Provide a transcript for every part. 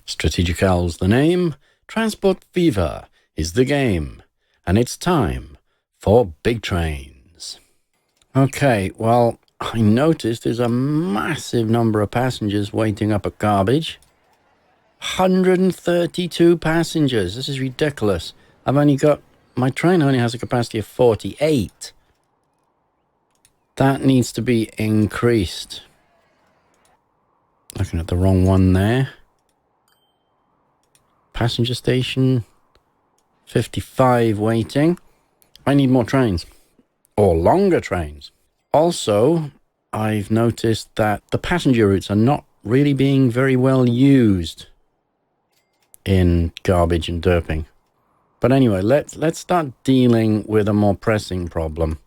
Strategical's the name, Transport Fever is the game, and it's time for big trains. Okay, well, I noticed there's a massive number of passengers waiting up at Garbage. 132 passengers. This is ridiculous. My train only has a capacity of 48. That needs to be increased. Looking at the wrong one there. Passenger station, 55 waiting. I need more trains, or longer trains. Also, I've noticed that the passenger routes are not really being very well used in Garbage and Derping. But anyway, let's start dealing with a more pressing problem.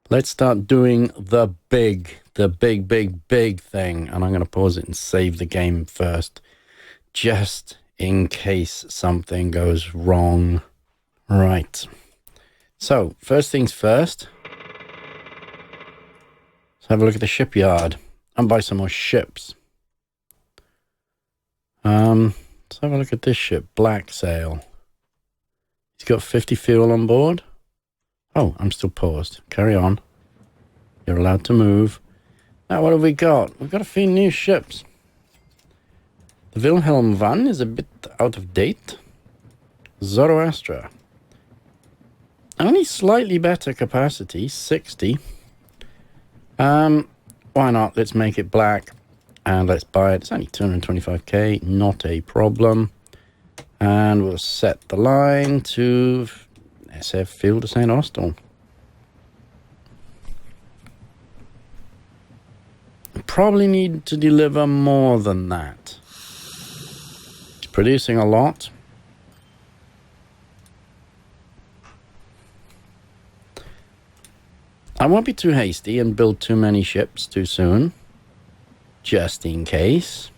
Let's start doing the big thing. And I'm going to pause it and save the game first, just in case something goes wrong. Right. So, first things first. Let's have a look at the shipyard and buy some more ships. Let's have a look at this ship, Black Sail. He's got 50 fuel on board. Oh, I'm still paused. Carry on. You're allowed to move. Now, what have we got? We've got a few new ships. The Wilhelm Van is a bit out of date. Zoroastra. Only slightly better capacity, 60. Why not? Let's make it black. And let's buy it. It's only 225k, not a problem. And we'll set the line to SF Field of St. Austell. Probably need to deliver more than that. It's producing a lot. I won't be too hasty and build too many ships too soon, just in case.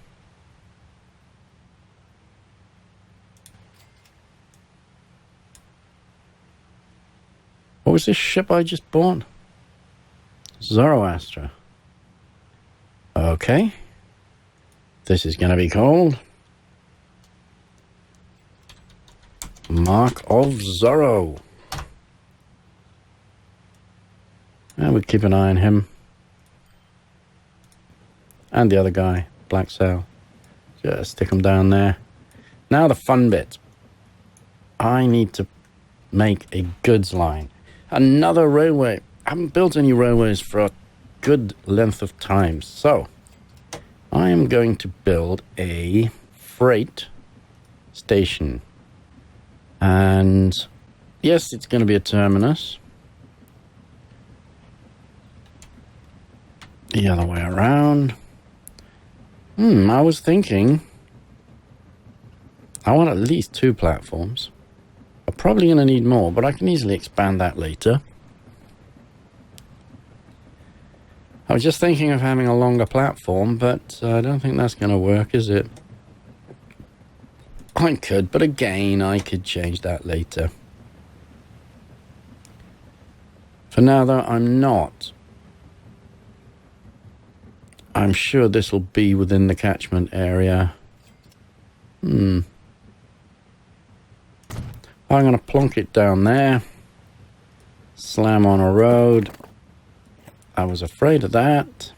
What was this ship I just bought? Zoroastra. Okay. This is going to be called Mark of Zorro. And we'll keep an eye on him. And the other guy, Black Sail. Just stick them down there. Now the fun bit. I need to make a goods line. Another railway. I haven't built any railways for a good length of time. So, I am going to build a freight station. And yes, it's going to be a terminus. The other way around. I was thinking I want at least 2 platforms. I'm probably going to need more, but I can easily expand that later. I was just thinking of having a longer platform, but I don't think that's going to work, is it? I could, but again, I could change that later. For now, though, I'm not. I'm sure this will be within the catchment area. I'm going to plonk it down there. Slam on a road. I was afraid of that.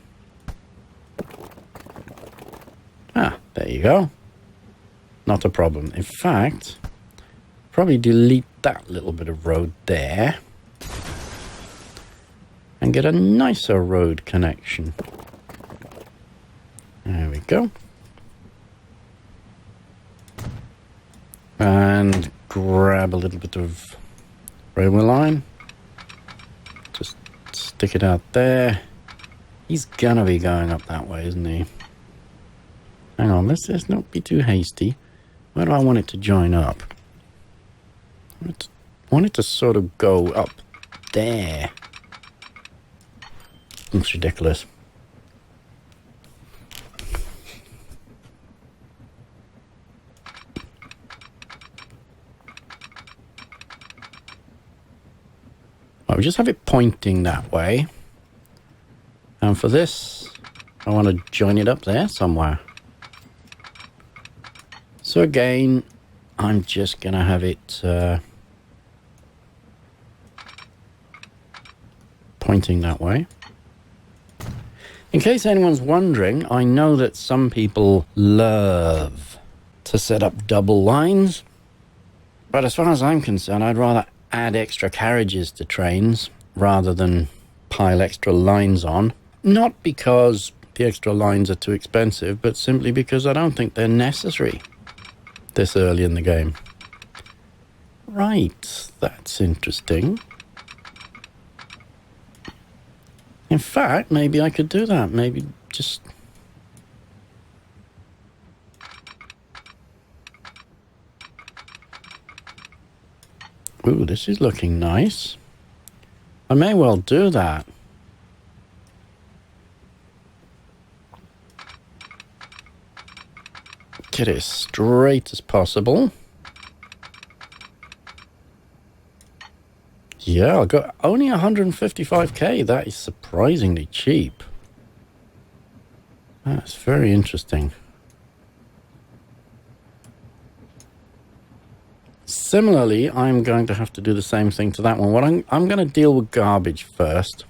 There you go. Not a problem. In fact, probably delete that little bit of road there. And get a nicer road connection. There we go. And grab a little bit of railway line. Just stick it out there. He's gonna be going up that way, isn't he? Hang on, let's not be too hasty. Where do I want it to join up? I want it to sort of go up there. It's ridiculous. We just have it pointing that way. And for this, I want to join it up there somewhere. So again, I'm just going to have it pointing that way. In case anyone's wondering, I know that some people love to set up double lines, but as far as I'm concerned, I'd rather add extra carriages to trains rather than pile extra lines on. Not because the extra lines are too expensive, but simply because I don't think they're necessary this early in the game. Right, that's interesting. In fact, maybe I could do that. Maybe just... Ooh, this is looking nice. I may well do that. Get it as straight as possible. Yeah, I got only 155k. That is surprisingly cheap. That's very interesting. Similarly, I'm going to have to do the same thing to that one. What I'm going to deal with garbage first.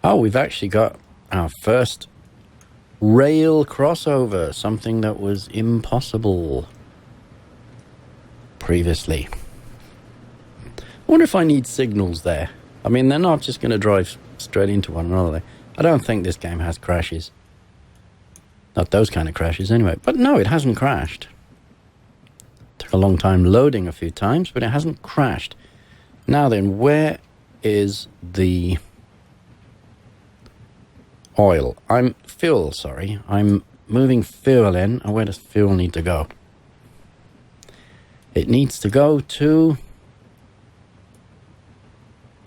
Oh, we've actually got our first rail crossover, something that was impossible previously. I wonder if I need signals there. I mean, they're not just going to drive straight into one another. I don't think this game has crashes. Not those kind of crashes anyway. But no, it hasn't crashed. Took a long time loading a few times, but it hasn't crashed. Now then, where is the oil? Fuel, sorry. I'm moving fuel in. And where does fuel need to go? It needs to go to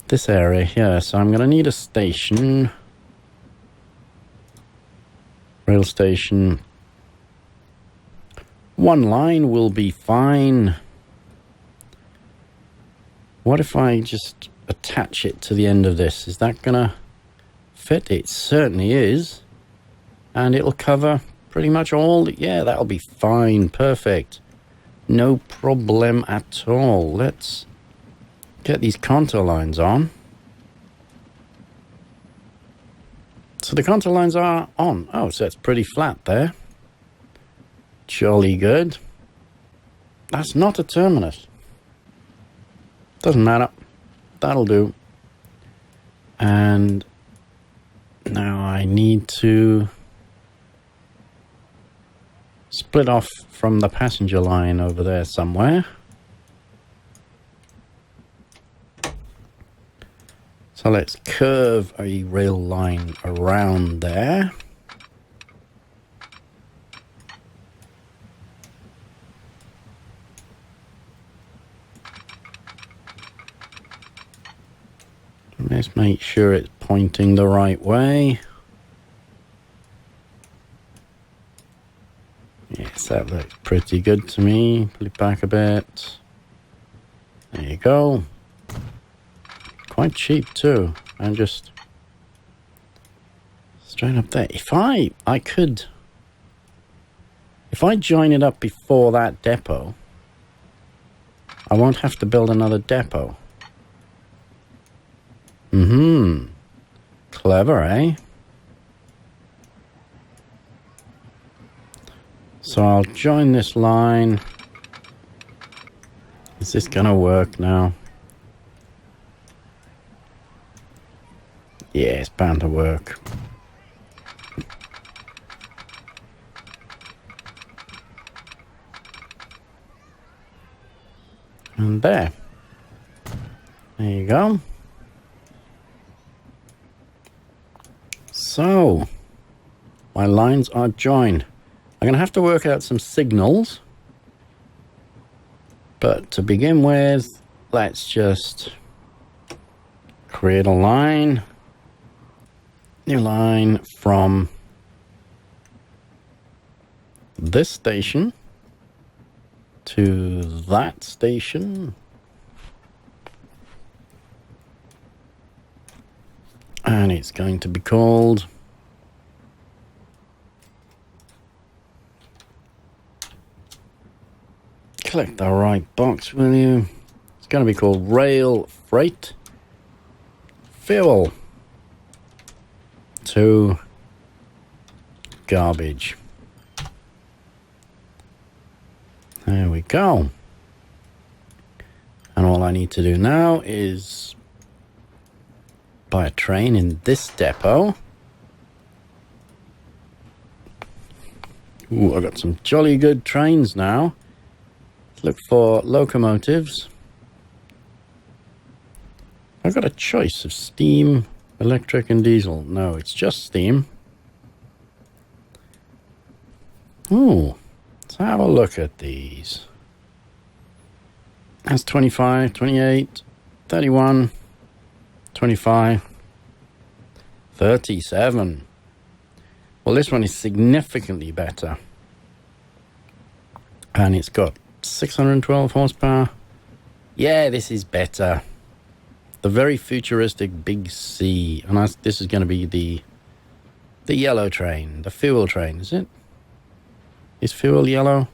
this area here. So I'm going to need a station. Rail station. One line will be fine. What if I just attach it to the end of this? Is that going to fit? It certainly is. And it'll cover pretty much all. Yeah, that'll be fine. Perfect. No problem at all. Let's get these contour lines on. So the contour lines are on. Oh, so it's pretty flat there. Jolly good. That's not a terminus. Doesn't matter. That'll do. And now I need to split off from the passenger line over there somewhere. So let's curve a rail line around there. Let's make sure it's pointing the right way. Yes, that looks pretty good to me. Pull it back a bit. There you go. Quite cheap too. And just straight up there. If I join it up before that depot, I won't have to build another depot. Clever, eh? So I'll join this line. Is this gonna work now? Yeah, it's bound to work. And there. There you go. So, my lines are joined. I'm going to have to work out some signals. But to begin with, let's just create a line. New line from this station to that station. And it's going to be called Click the right box, will you? It's going to be called Rail Freight Fuel to Garbage. There we go. And all I need to do now is buy a train in this depot. Ooh, I got some jolly good trains now. Look for locomotives. I've got a choice of steam, electric, and diesel. No, it's just steam. Ooh, let's have a look at these. That's 25, 28, 31, 25, 37. Well, this one is significantly better. And it's got 612 horsepower. Yeah, this is better. The very futuristic Big C. And this is going to be the yellow train, the fuel train, is it? Is fuel yellow?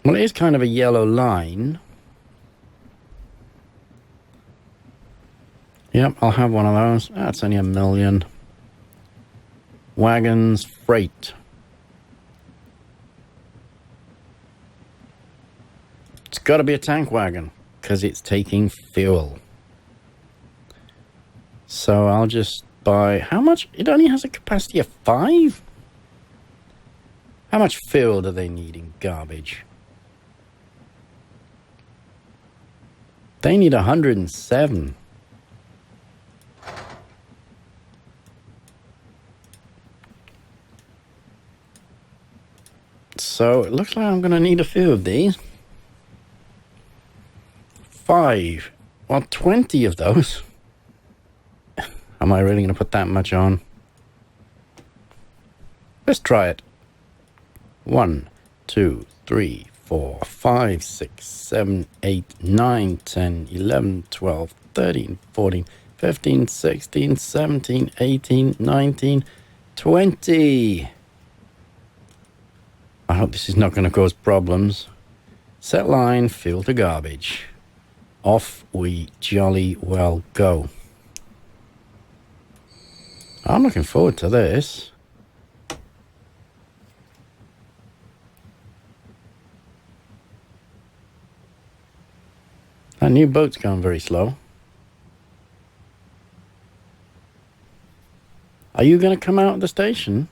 Well, it is kind of a yellow line. Yep, I'll have one of those. That's only 1 million. Wagons freight. It's got to be a tank wagon because it's taking fuel. So I'll just buy... How much? It only has a capacity of 5? How much fuel do they need in garbage? They need 107. So it looks like I'm going to need a few of these. 5. Well, 20 of those. Am I really going to put that much on? Let's try it. 1, 2, 3, 4, 5, 6, 7, 8, 9, 10, 11, 12, 13, 14, 15, 16, 17, 18, 19, 20. I hope this is not going to cause problems. Set line, fuel to garbage. Off we jolly well go. I'm looking forward to this. That new boat's going very slow. Are you going to come out of the station?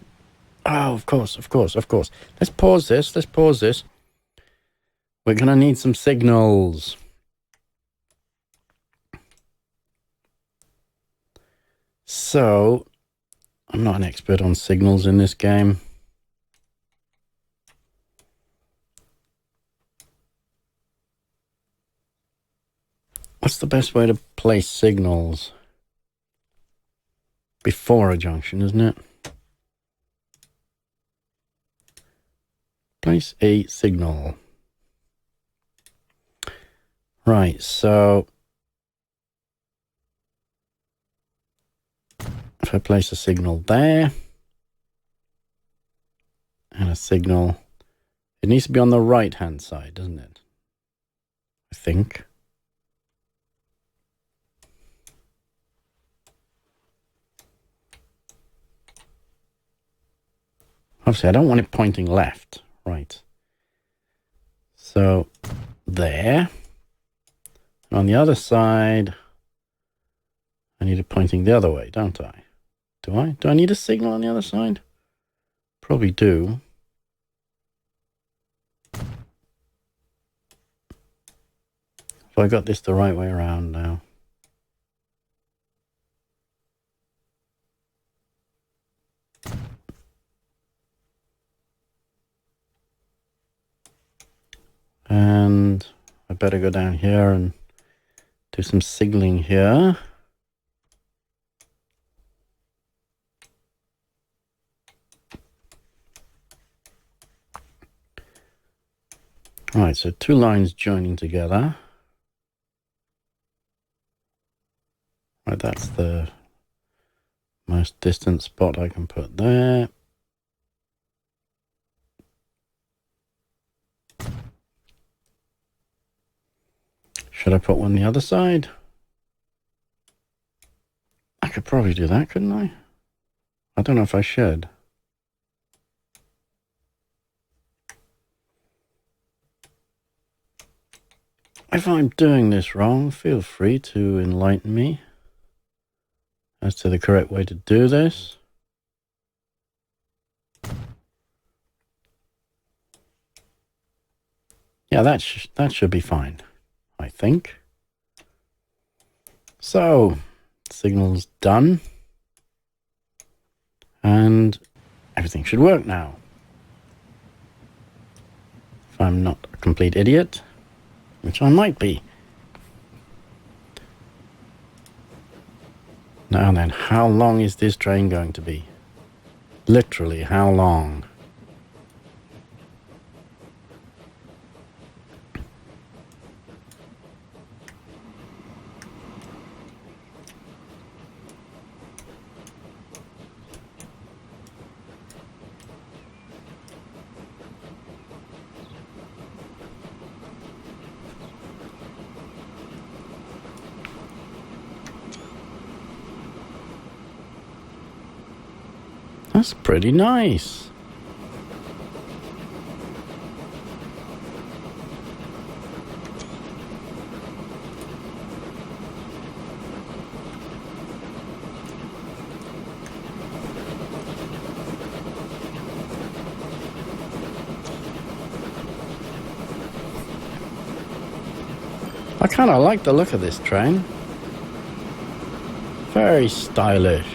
Oh, of course, of course, of course. Let's pause this. Let's pause this. We're going to need some signals. So, I'm not an expert on signals in this game. What's the best way to place signals? Before a junction, isn't it? Place a signal. Right, so if I place a signal there and a signal, it needs to be on the right hand side, doesn't it? I think. Obviously, I don't want it pointing left. Right. So, there. And on the other side, I need it pointing the other way, don't I? Do I? Do I need a signal on the other side? Probably do. Have I got this the right way around now? And I better go down here and do some signaling here. Right, so 2 lines joining together. Right, that's the most distant spot I can put there. Should I put one the other side? I could probably do that, couldn't I? I don't know if I should. If I'm doing this wrong, feel free to enlighten me as to the correct way to do this. Yeah, that should be fine, I think. So, signal's done. And everything should work now. If I'm not a complete idiot, which I might be. Now then, how long is this train going to be? Literally, how long? That's pretty nice. I kind of like the look of this train. Very stylish.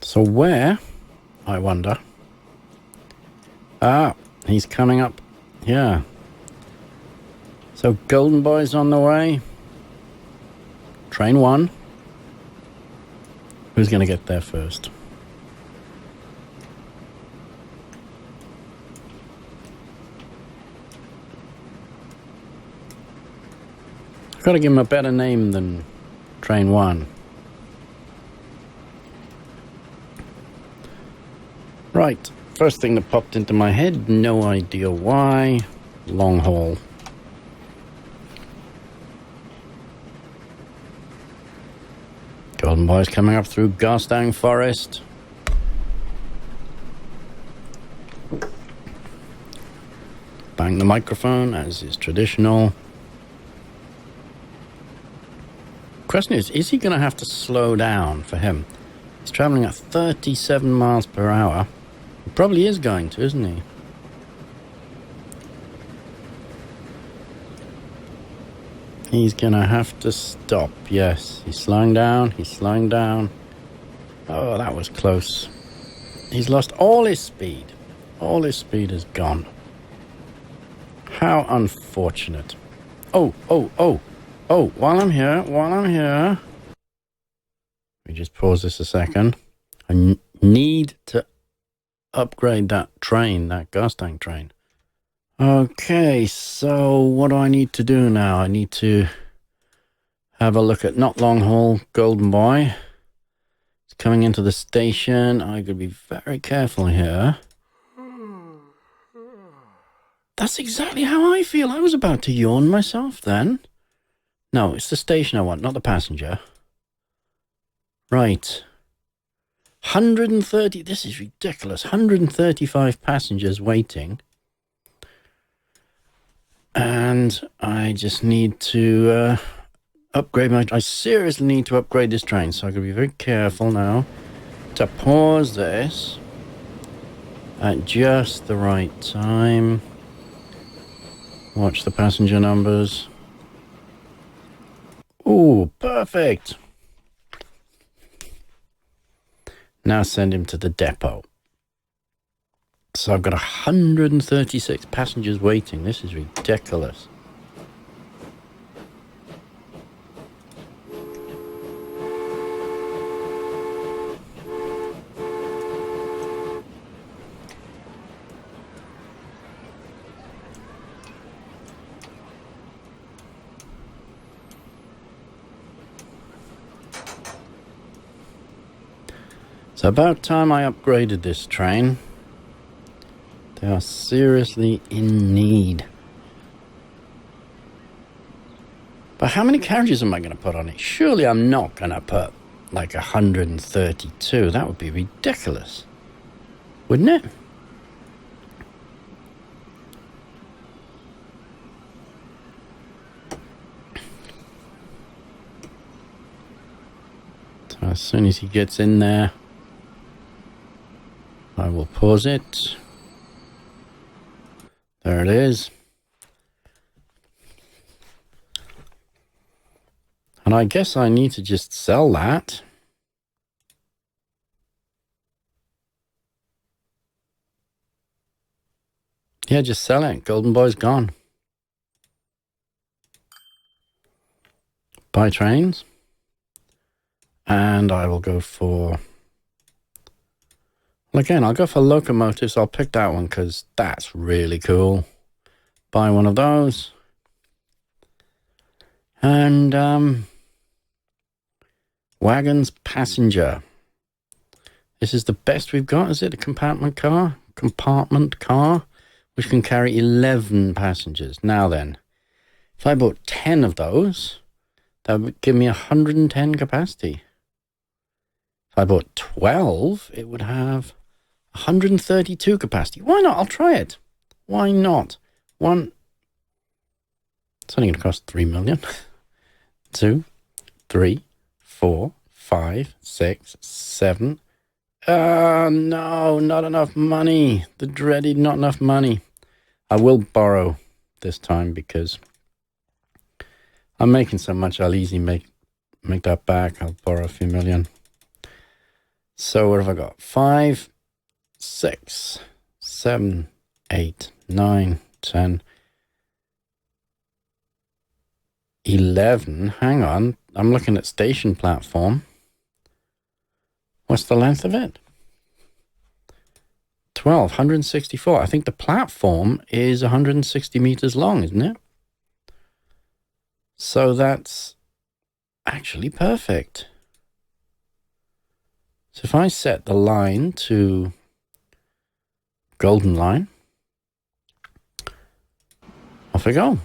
So where, I wonder? Ah, he's coming up here. So Golden Boy's on the way. Train 1. Who's going to get there first? I've got to give him a better name than Train 1. Right, first thing that popped into my head, no idea why, long haul. Golden Boy's coming up through Garstang Forest. Bang the microphone, as is traditional. Question is he going to have to slow down for him? He's traveling at 37 miles per hour. He probably is going to, isn't he? He's gonna have to stop. Yes, he's slowing down. He's slowing down. Oh, that was close. He's lost all his speed. All his speed is gone. How unfortunate. Oh, while I'm here. Let me just pause this a second. I need to upgrade that train, that Garstang train. Okay, so what do I need to do now? I need to have a look at not long haul Golden Boy. It's coming into the station. I gotta be very careful here. That's exactly how I feel. I was about to yawn myself then. No, it's the station I want, not the passenger. Right. 130, this is ridiculous. 135 passengers waiting. And I just need to upgrade I seriously need to upgrade this train. So I'm going to be very careful now to pause this. at just the right time. Watch the passenger numbers. Ooh, perfect. Now send him to the depot. So I've got 136 passengers waiting. This is ridiculous. It's about time I upgraded this train. They are seriously in need. But how many carriages am I going to put on it? Surely I'm not going to put like 132. That would be ridiculous, wouldn't it? So as soon as he gets in there, I will pause it. There it is. And I guess I need to just sell that. Yeah, just sell it. Golden Boy's gone. Buy trains. And I will go for... Well, again, I'll go for locomotives. I'll pick that one because that's really cool. Buy one of those. And wagons passenger. This is the best we've got, is it? A compartment car? Compartment car, which can carry 11 passengers. Now then, if I bought 10 of those, that would give me 110 capacity. If I bought 12, it would have 132 capacity. Why not? I'll try it. Why not? It's only going to cost 3 million. 2, 3, 4, 5, 6, 7. No, not enough money. The dreaded not enough money. I will borrow this time because I'm making so much. I'll easily make that back. I'll borrow a few million. So what have I got? 5, 6, 7, 8, 9, 10, 11. Hang on. I'm looking at station platform. What's the length of it? 164. I think the platform is 160 meters long, isn't it? So that's actually perfect. So if I set the line to Golden Line, off we go.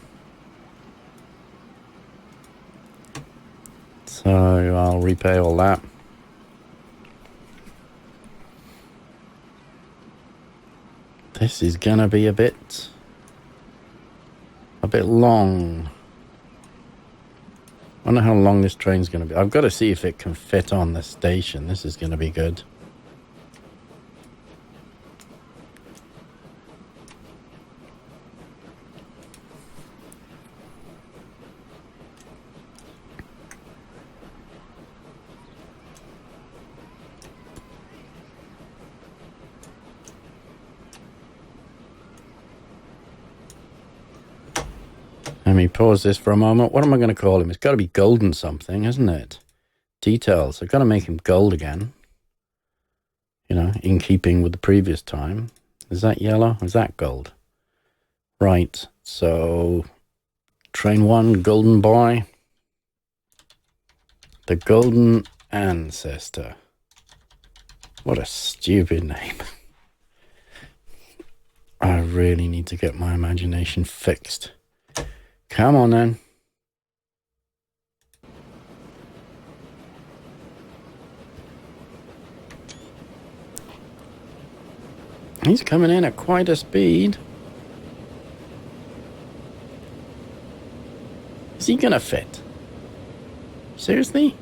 So I'll repay all that. This is gonna be a bit long. I wonder how long this train's gonna be. I've got to see if it can fit on the station. This is gonna be good. Let me pause this for a moment. What am I going to call him? It's got to be golden something, isn't it? Details. I've got to make him gold again. You know, in keeping with the previous time. Is that yellow? Is that gold? Right. So, train 1, Golden Boy. The Golden Ancestor. What a stupid name. I really need to get my imagination fixed. Come on, then. He's coming in at quite a speed. Is he gonna fit? Seriously?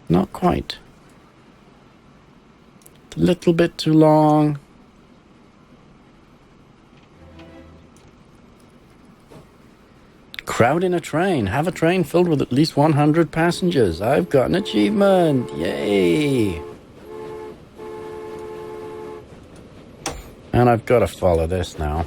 Not quite. A little bit too long. Crowd in a train. Have a train filled with at least 100 passengers. I've got an achievement. Yay! And I've got to follow this now.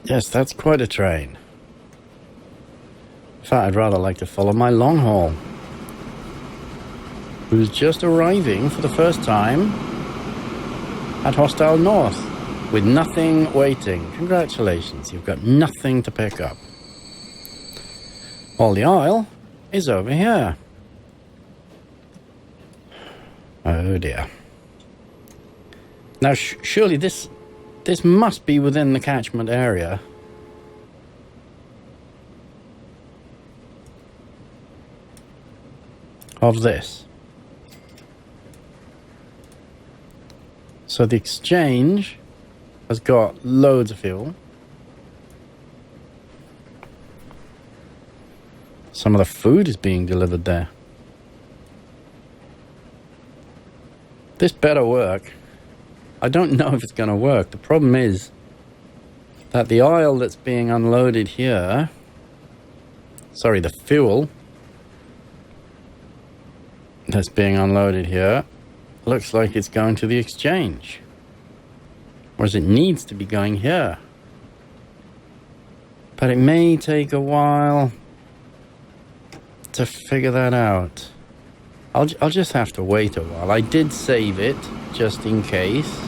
Yes, that's quite a train. In fact, I'd rather like to follow my long haul, who's just arriving for the first time at Hostile North with nothing waiting. Congratulations, you've got nothing to pick up. All the oil is over here. Oh dear. Now surely this must be within the catchment area. Of this. So the exchange has got loads of fuel. Some of the food is being delivered there. This better work. I don't know if it's going to work. The problem is that the oil that's being unloaded here, sorry, the fuel that's being unloaded here looks like it's going to the exchange. Whereas it needs to be going here. But it may take a while to figure that out. I'll just have to wait a while. I did save it just in case.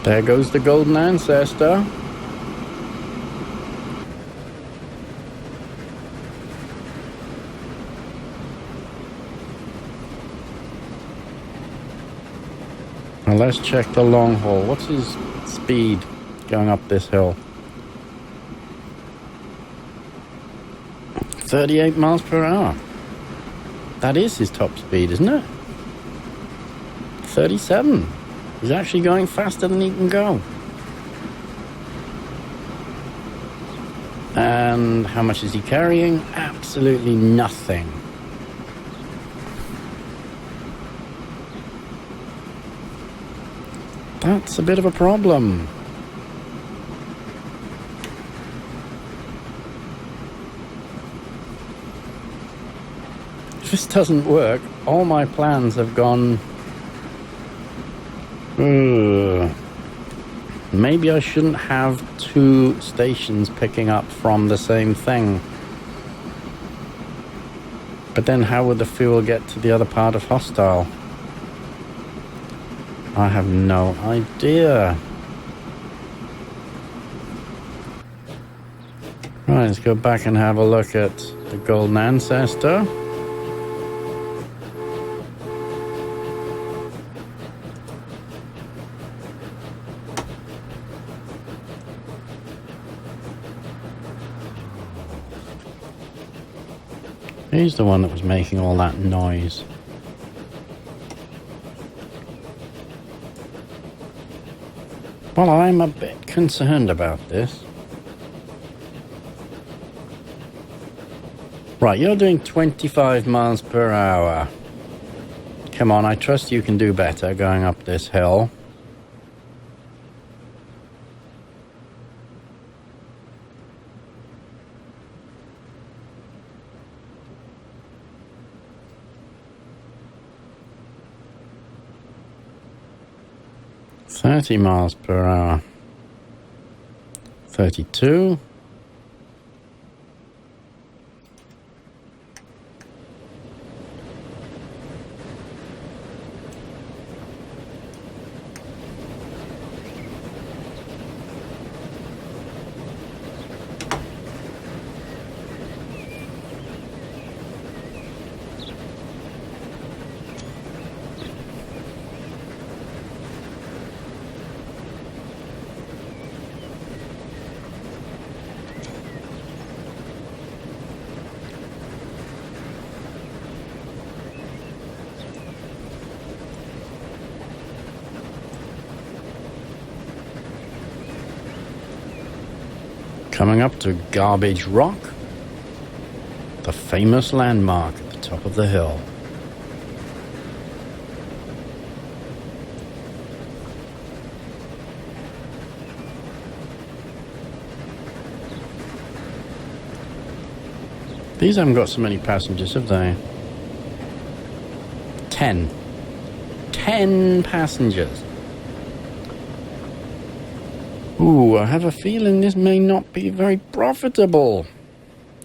There goes the golden ancestor. Now let's check the long haul. What's his speed going up this hill? 38 miles per hour. That is his top speed, isn't it? 37. He's actually going faster than he can go. And how much is he carrying? Absolutely nothing. That's a bit of a problem. If this doesn't work, all my plans have gone... Maybe I shouldn't have two stations picking up from the same thing. But then how would the fuel get to the other part of Hostile? I have no idea. Right, let's go back and have a look at the Golden Ancestor. He's the one that was making all that noise. Well, I'm a bit concerned about this. Right, you're doing 25 miles per hour. Come on, I trust you can do better going up this hill. $30 miles per hour. 32. Coming up to Garbage Rock, the famous landmark at the top of the hill. These haven't got so many passengers, have they? 10. 10 passengers. Ooh, I have a feeling this may not be very profitable.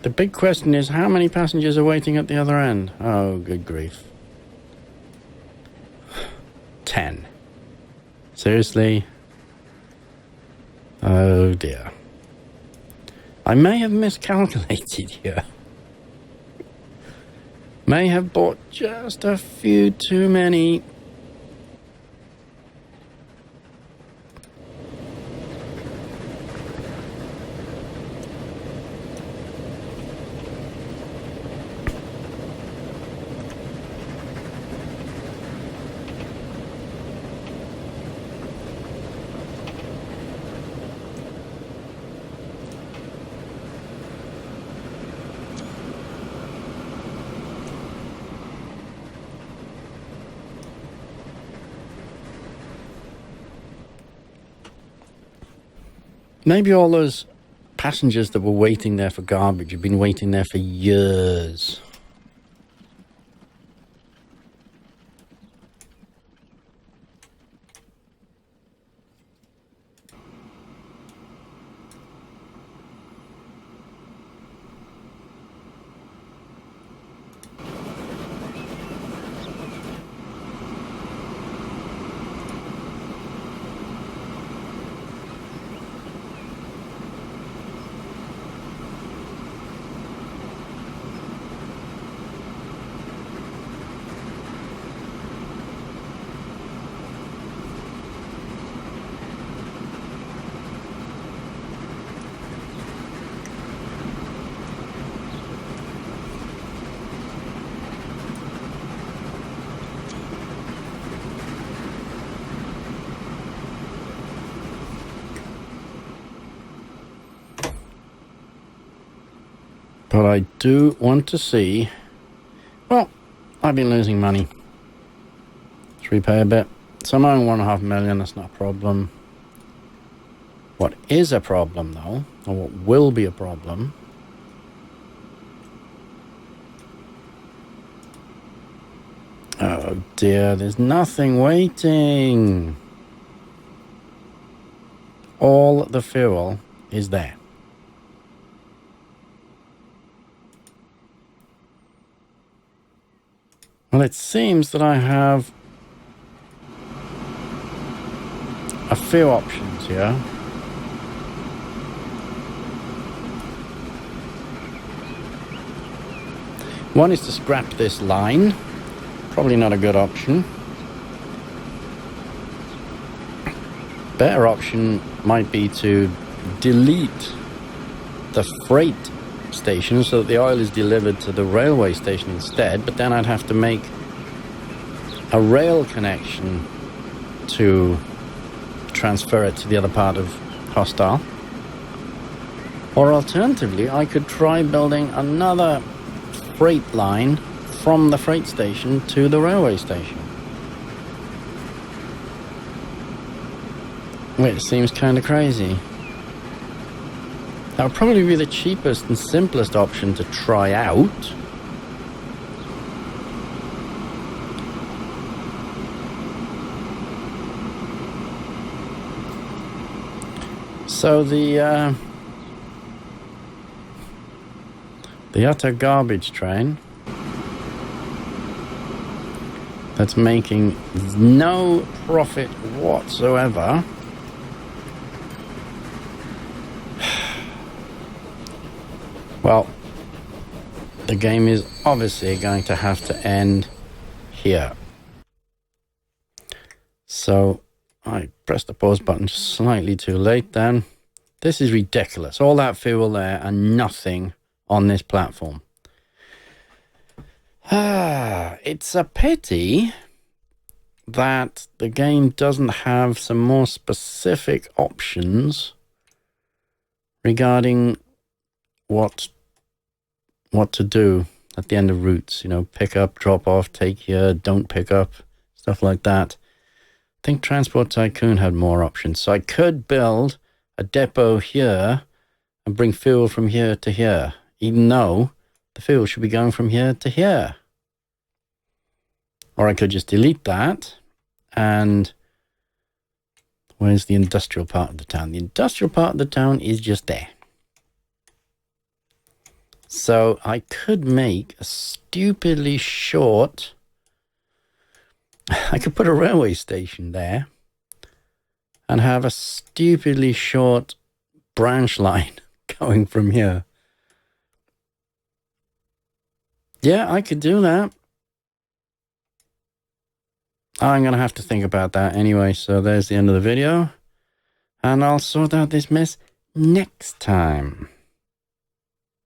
The big question is, how many passengers are waiting at the other end? Oh, good grief. 10. Seriously? Oh dear. I may have miscalculated here. May have bought just a few too many. Maybe all those passengers that were waiting there for garbage have been waiting there for years. But I do want to see... Well, I've been losing money. Let's repay a bit. So I'm owing 1.5 million, that's not a problem. What is a problem, though, or what will be a problem... Oh dear, there's nothing waiting. All the fuel is there. Well, it seems that I have a few options here. One is to scrap this line. Probably not a good option. Better option might be to delete the freight station so that the oil is delivered to the railway station instead, but then I'd have to make a rail connection to transfer it to the other part of Hostal. Or alternatively, I could try building another freight line from the freight station to the railway station. Which seems kind of crazy. That would probably be the cheapest and simplest option to try out. So the utter garbage train that's making no profit whatsoever well, the game is obviously going to have to end here. So I pressed the pause button slightly too late then. This is ridiculous. All that fuel there and nothing on this platform. It's a pity that the game doesn't have some more specific options regarding what to do at the end of routes. You know, pick up, drop off, take here, don't pick up, stuff like that. I think Transport Tycoon had more options. So I could build a depot here and bring fuel from here to here, even though the fuel should be going from here to here. Or I could just delete that. And where's the industrial part of the town? The industrial part of the town is just there. So I could make a stupidly short... I could put a railway station there and have a stupidly short branch line going from here. Yeah, I could do that. I'm going to have to think about that anyway. So there's the end of the video. And I'll sort out this mess next time.